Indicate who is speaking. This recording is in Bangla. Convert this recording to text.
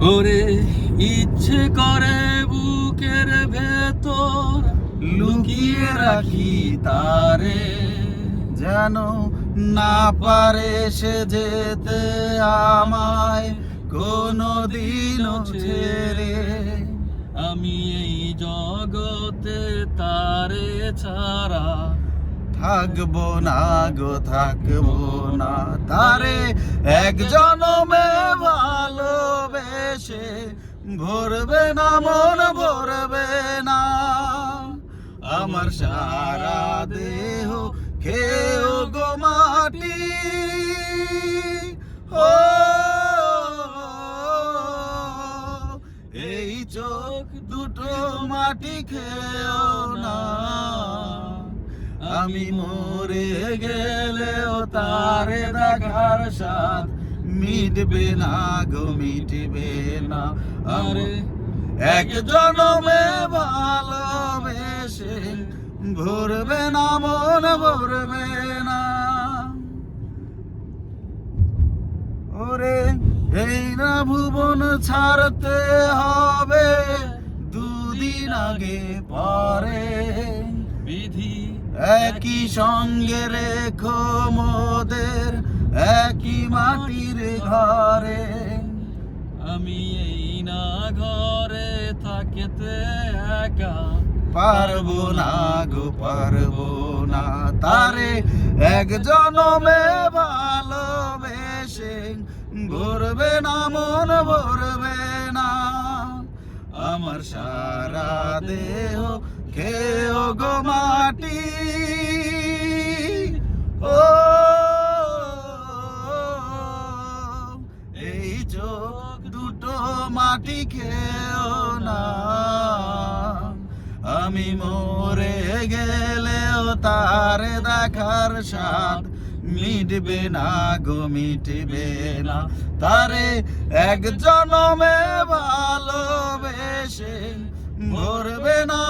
Speaker 1: ওরে ইচ্ছে করে বুকের ভেতর লুকিয়ে রাখি তারে,
Speaker 2: যেন না পারে সে যেতে আমায় কোনো দিনও ছেড়ে।
Speaker 1: আমি এই জগতে তারে ছাড়া
Speaker 2: থাকবো না গো, থাকবো না তারে। এক জনমে ভালোবেসে ভরবে না মন, ভরবে না আমার সারা দেহ খেয়েও গো মাটি। ও এই চোখ দুটো মাটি খেয়েও না। আমি মরে গেলেও তারে দেখার স্বাদ মিটবে না গো, মিটবে না।
Speaker 1: আরে
Speaker 2: এক জনমে ভালোবেসে ভরবে না মন, ভরবে না। ওরে এই না ভুবন ছাড়তে হবে দুদিন আগে পরে,
Speaker 1: বিধি
Speaker 2: একই সঙ্গে রেখো মোদের একই মাটির ঘরে।
Speaker 1: আমি এই না ঘরে থাকিতে একা
Speaker 2: পারবো না গো, পারবো না তারে। এক জনমে ভালোবেসে ভরবে না মন, ভরবে না আমার সারা দেহ খেয়েও গো মাটি। ও এই চোখ দুটো মাটি খেয়েও না। আমি মরে গেলেও তারে দেখার স্বাদ মিটবে না গো, মিটবে না তারে। এক জনমে ভালোবেসে ভরবে না